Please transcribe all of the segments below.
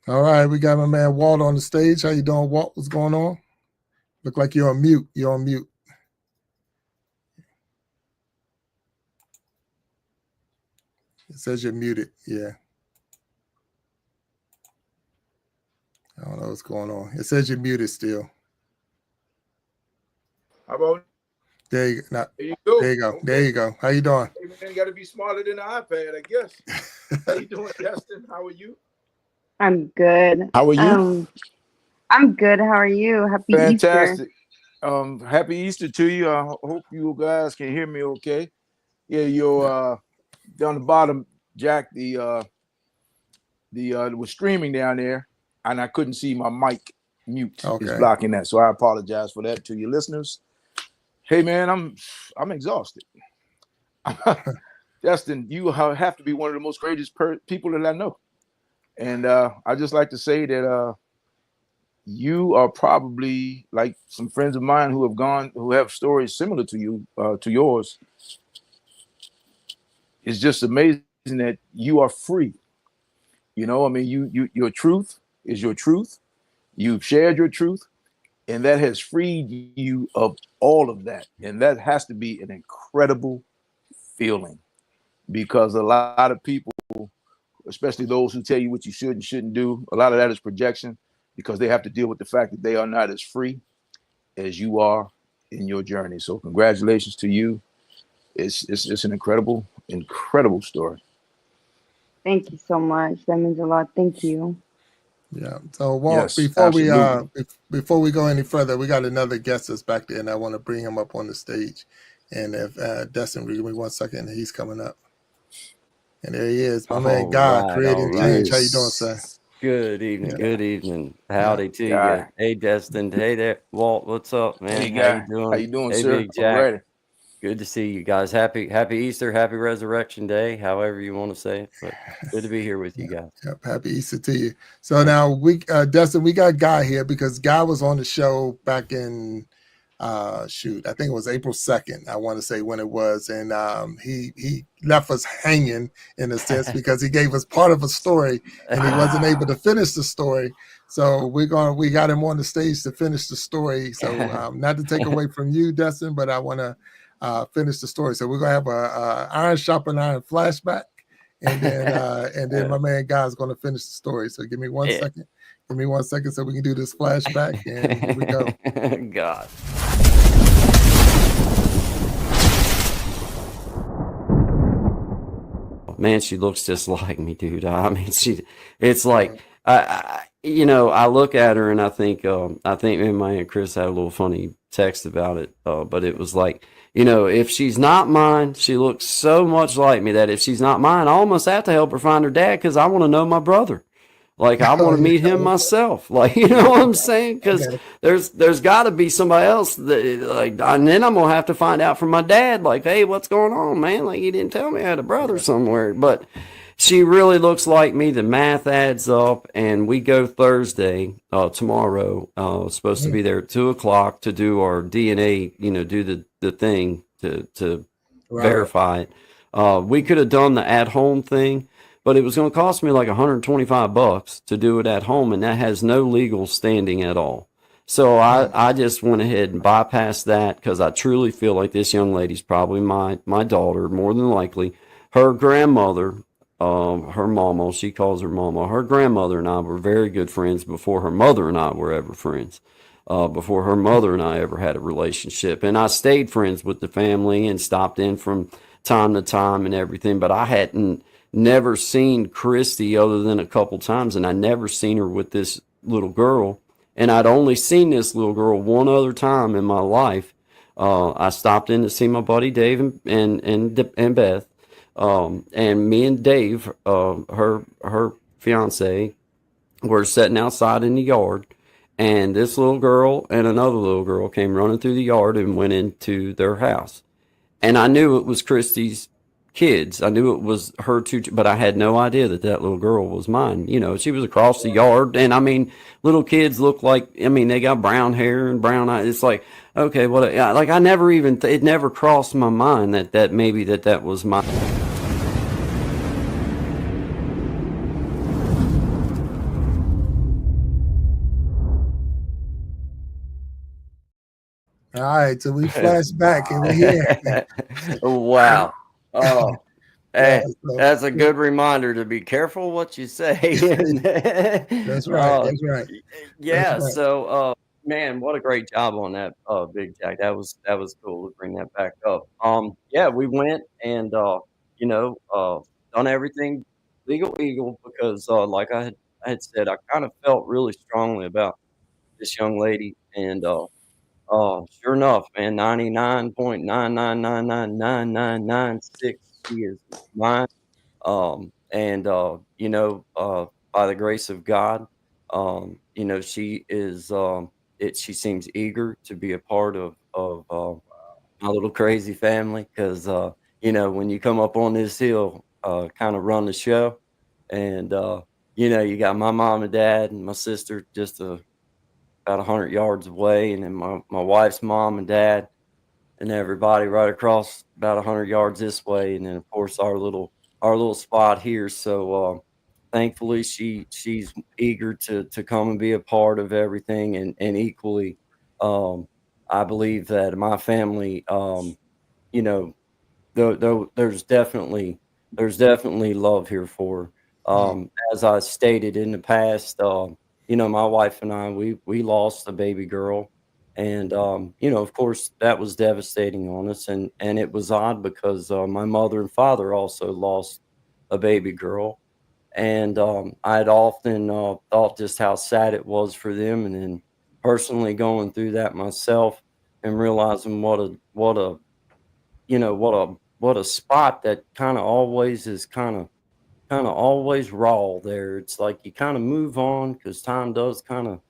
All right, we got my man Walt on the stage. How you doing, Walt? What's going on? Look like you're on mute. You're on mute. It says you're muted. Yeah. I don't know what's going on. It says you're muted still. How about there you go? There you go. There you go. Okay. There you go. How you doing? Hey man, you got to be smarter than the iPad, I guess. How you doing, Justin? How are you? I'm good. How are you? I'm good. How are you? Happy Fantastic. Easter. Happy Easter to you. I hope you guys can hear me okay. Yeah, you're down the bottom, Jack. The was streaming down there, and I couldn't see my mic mute. Okay. It's blocking that, so I apologize for that to your listeners. Hey man, I'm exhausted. Justin, you have to be one of the most greatest people that I know, and I just like to say that you are probably like some friends of mine who have stories similar to you, to yours. It's just amazing that you are free. You know, I mean, your truth is your truth. You've shared your truth, and that has freed you of all of that. And that has to be an incredible feeling, because a lot of people, especially those who tell you what you should and shouldn't do, a lot of that is projection, because they have to deal with the fact that they are not as free as you are in your journey. So congratulations to you. It's an incredible story. Thank you so much. That means a lot. Thank you. Yeah. So, Walt, Yes, before we go any further, we got another guest that's back there, and I want to bring him up on the stage. And if Destin, give me 1 second, he's coming up. And there he is, my man Guy, creating change. How you doing, sir? Good evening. Yeah. Good evening. Howdy to you. Hey, Destin. Hey there, Walt. What's up, man? Hey, how you doing? How you doing, hey, sir? Big Jack. Good to see you guys. Happy Easter, happy Resurrection Day, however you want to say it. But good to be here with you guys. Yep, happy Easter to you. So now Destin, we got Guy here because Guy was on the show back in I think it was April 2nd, I want to say when it was, and he left us hanging in a sense because he gave us part of a story and he wasn't able to finish the story. So we got him on the stage to finish the story. So not to take away from you, Destin, but I want to finish the story. So we're gonna have a iron sharpen iron flashback, and then my man Guy's gonna finish the story. So give me 1 second. Give me 1 second so we can do this flashback, and here we go. God. Man, she looks just like me, dude. I mean, it's like, I look at her and I think me and my Aunt Chris had a little funny text about it, but it was like, if she's not mine, she looks so much like me that if she's not mine, I almost have to help her find her dad because I want to know my brother. Like, I want to meet him myself. Like, you know what I'm saying? Because there's got to be somebody else that, like, and then I'm going to have to find out from my dad, like, hey, what's going on, man? Like, he didn't tell me I had a brother somewhere. But she really looks like me. The math adds up. And we go Thursday, tomorrow, supposed to be there at 2:00 to do our DNA, do the thing to verify it. We could have done the at-home thing, but it was going to cost me like $125 to do it at home, and that has no legal standing at all. So I just went ahead and bypassed that because I truly feel like this young lady's probably my daughter, more than likely. Her grandmother, her mama, she calls her mama, her grandmother and I were very good friends before her mother and I were ever friends. Before her mother and I ever had a relationship. And I stayed friends with the family and stopped in from time to time and everything, but I hadn't never seen Christy other than a couple times, and I never seen her with this little girl. And I'd only seen this little girl one other time in my life. I stopped in to see my buddy Dave and Beth, and me and Dave, her fiance, were sitting outside in the yard. And this little girl and another little girl came running through the yard and went into their house. And I knew it was Christy's kids. I knew it was her two, but I had no idea that little girl was mine. She was across the yard. And I mean, little kids look like, they got brown hair and brown eyes. It's like, okay, well, like I never even, it never crossed my mind that maybe that was mine. All right, so we flash back and we here. Wow. Oh, Yeah, hey, so, that's a good reminder to be careful what you say. that's right. uh, That's right. That's yeah. right. So, man, what a great job on that, Big Jack. That was cool to bring that back up. Yeah, we went and you know, done everything legal eagle because, like I had said, I kind of felt really strongly about this young lady, and sure enough, man, 99.9999996 she is mine. And by the grace of God, she is she seems eager to be a part of my little crazy family because when you come up on this hill, kind of run the show, and you got my mom and dad and my sister just about 100 yards away, and then my wife's mom and dad and everybody right across about 100 yards this way, and then of course our little spot here. So thankfully she's eager to come and be a part of everything, and equally, um, I believe that my family, you know though there's definitely love here for her. Mm, As I stated in the past, my wife and I, we lost a baby girl, and of course that was devastating on us, and it was odd because my mother and father also lost a baby girl, and I had often thought just how sad it was for them, and then personally going through that myself and realizing what a spot that kind of always raw there. It's like you kind of move on because time does kind of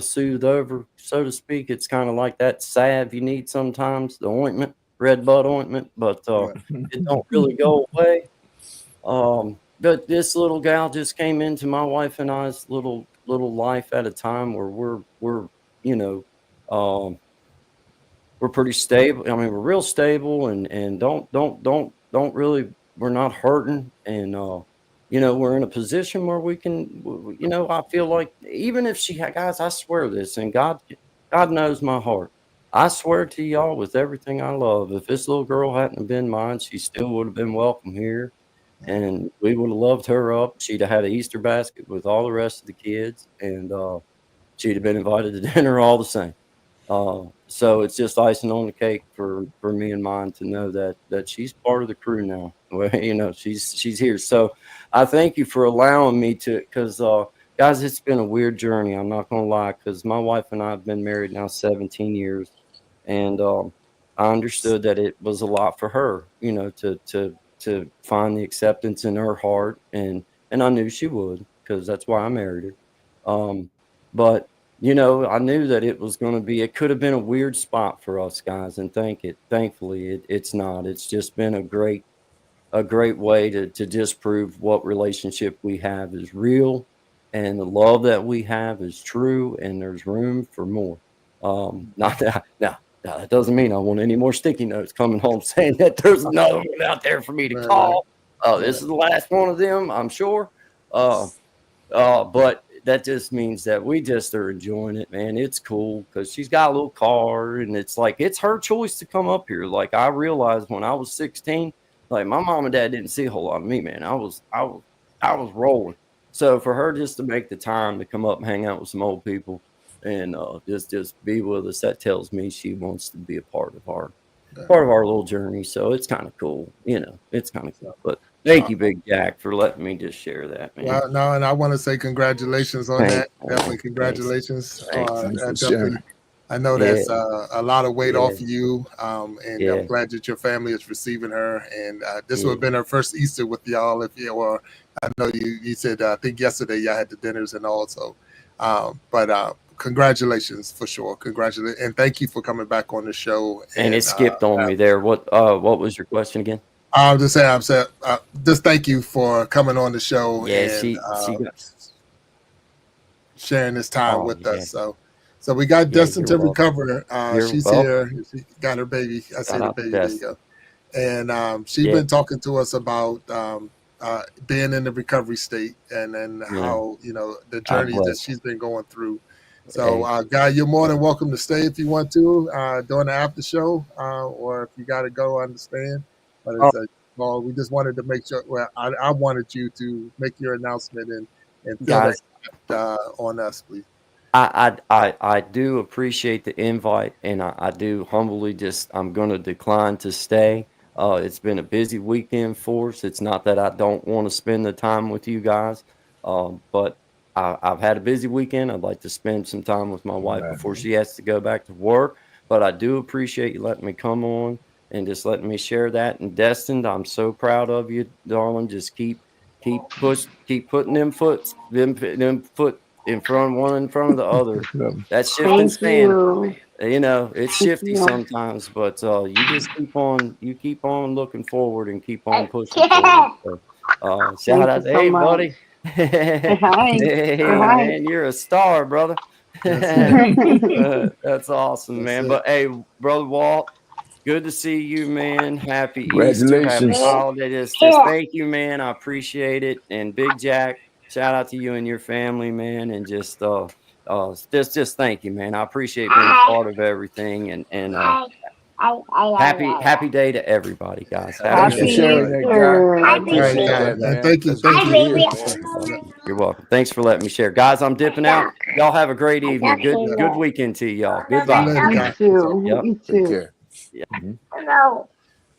soothe over, so to speak. It's kind of like that salve you need sometimes, the ointment, red bud ointment, but right. it don't really go away. But this little gal just came into my wife and I's little life at a time where we're you know um we're pretty stable. I mean, we're real stable, and don't really, we're not hurting, and we're in a position where we can, I feel like even if guys, I swear this, and God knows my heart. I swear to y'all with everything I love, if this little girl hadn't have been mine, she still would have been welcome here, and we would have loved her up. She'd have had an Easter basket with all the rest of the kids, and she'd have been invited to dinner all the same. So it's just icing on the cake for me and mine to know that she's part of the crew now. Well, she's here. So I thank you for allowing me to, because guys, it's been a weird journey. I'm not gonna lie, because my wife and I have been married now 17 years, and I understood that it was a lot for her, to find the acceptance in her heart, and I knew she would, because that's why I married her. But I knew that it could have been a weird spot for us guys, and thankfully it's not. It's just been a great way to disprove what relationship we have is real, and the love that we have is true, and there's room for more. Not that now. That doesn't mean I want any more sticky notes coming home saying that there's another one out there for me to Right, call. right. This is the last one of them, I'm sure. But that just means that we just are enjoying it, man. It's cool because she's got a little car, and it's like it's her choice to come up here. Like I realized when I was 16, like my mom and dad didn't see a whole lot of me, man. I was rolling. So for her just to make the time to come up and hang out with some old people and just be with us, that tells me she wants to be a part of our Yeah. little journey. So it's kind of cool, it's kind of cool. But thank you, Big Jack, for letting me just share that, man. Well, no, and I want to say congratulations on Thanks, that. man. Definitely Thanks. congratulations. Thanks. Thanks for Definitely, sharing. I know Yeah. that's a lot of weight Yeah. off of you, and Yeah. I'm glad that your family is receiving her. And this Yeah. would have been her first Easter with y'all, if you or I know you said I think yesterday y'all had the dinners and all. So, but congratulations for sure. Congratulations, and thank you for coming back on the show. And it skipped on me there. What was your question again? I'm just saying, just thank you for coming on the show Yeah, and she got, sharing this time with yeah. us. So we got Destin you're to welcome. recover. You're She's welcome. here. She got her baby. I see Shout the out to baby. There you Destin. go. And she's Yeah. been talking to us about being in the recovery state, and then Yeah. how the God journey that bless. she's been going through. So, Guy, you're more than welcome to stay if you want to during the after show, or if you got to go, I understand. But it's well, we just wanted to make sure. Well, I wanted you to make your announcement and fill Guys, that on us, please. I do appreciate the invite, and I do humbly I'm going to decline to stay. It's been a busy weekend for us. It's not that I don't want to spend the time with you guys, but I've had a busy weekend. I'd like to spend some time with my wife before she has to go back to work. But I do appreciate you letting me come on and just letting me share that. And Destin, I'm so proud of you, darling. Just keep putting them foot in front, one in front of the other. That shifting sand, it's shifty sometimes, but you just keep on looking forward and keep on pushing forward. So, shout out to hey, buddy. Hey, man, you're a star, brother. That's awesome, man. But hey, brother Walt, good to see you, man. Happy Easter, happy holiday. Just thank you, man. I appreciate it. And Big Jack, shout out to you and your family, man. And just thank you, man. I appreciate being part of everything. And happy day to everybody, guys. Happy sharing that, guy. I appreciate that, man. Thank you. You're welcome. Thanks for letting me share, guys. I'm dipping out. Y'all have a great evening. Good weekend to y'all. Goodbye. You too. Yep. You too. Take care. Yeah.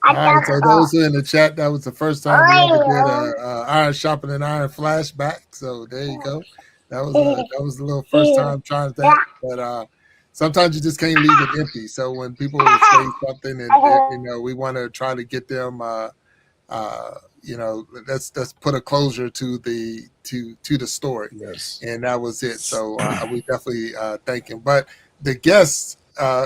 All right, so those who are in the chat, that was the first time we ever did a Iron Shopping and Iron flashback. So there you go. That was a little first time trying that. But sometimes you just can't leave it empty. So when people say something, and we want to try to get them, let's put a closure to the story. Yes, and that was it. So we definitely thank him. But the guest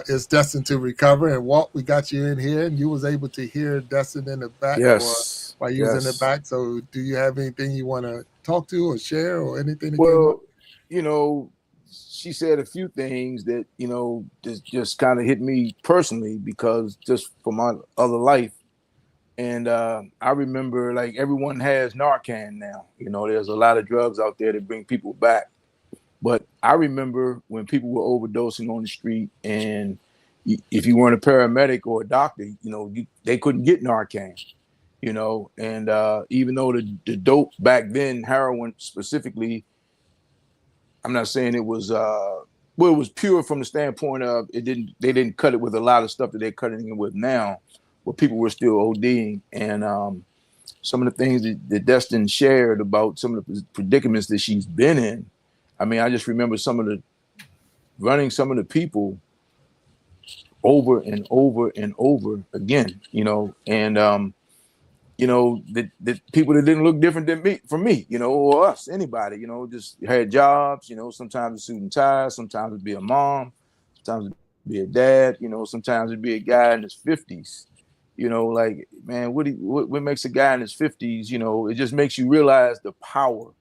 is destined to recover. And Walt, we got you in here, and you was able to hear Destin in the back. yes, while you was in the back. So do you have anything you want to talk to or share or anything? Well, she said a few things that just kind of hit me personally, because just for my other life. And I remember, like, everyone has Narcan now. There's a lot of drugs out there that bring people back. But I remember when people were overdosing on the street, and if you weren't a paramedic or a doctor, they couldn't get Narcan, and even though the dope back then, heroin specifically, I'm not saying it was, it was pure from the standpoint of they didn't cut it with a lot of stuff that they're cutting it with now, but people were still ODing. And some of the things that Destin shared about some of the predicaments that she's been in, I mean, I just remember some of the people over and over and over again, and the people that didn't look different from me, or us, anybody, just had jobs, sometimes a suit and tie, sometimes it'd be a mom, sometimes it'd be a dad, sometimes it'd be a guy in his 50s, like, man, what makes a guy in his 50s, it just makes you realize the power